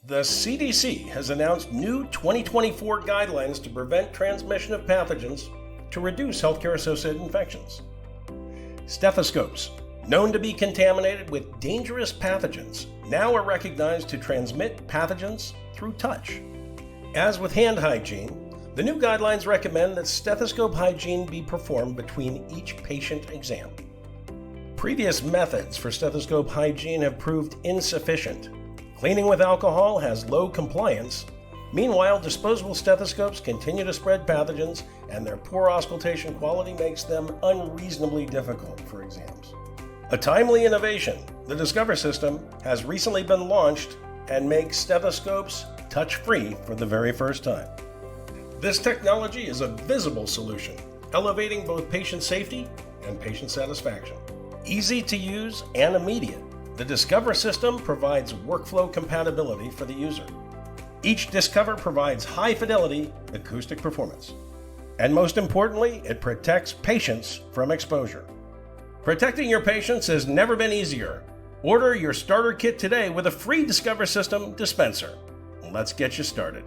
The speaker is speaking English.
The CDC has announced new 2024 guidelines to prevent transmission of pathogens to reduce healthcare-associated infections. Stethoscopes, known to be contaminated with dangerous pathogens, now are recognized to transmit pathogens through touch. As with hand hygiene, the new guidelines recommend that stethoscope hygiene be performed between each patient exam. Previous methods for stethoscope hygiene have proved insufficient. Cleaning with alcohol has low compliance. Meanwhile, disposable stethoscopes continue to spread pathogens, and their poor auscultation quality makes them unreasonably difficult for exams. A timely innovation, the DiskCover System, has recently been launched and makes stethoscopes touch-free for the very first time. This technology is a visible solution, elevating both patient safety and patient satisfaction. Easy to use and immediate, the DiskCover System provides workflow compatibility for the user. Each DiskCover provides high-fidelity acoustic performance. And most importantly, it protects patients from exposure. Protecting your patients has never been easier. Order your starter kit today with a free DiskCover System dispenser. Let's get you started.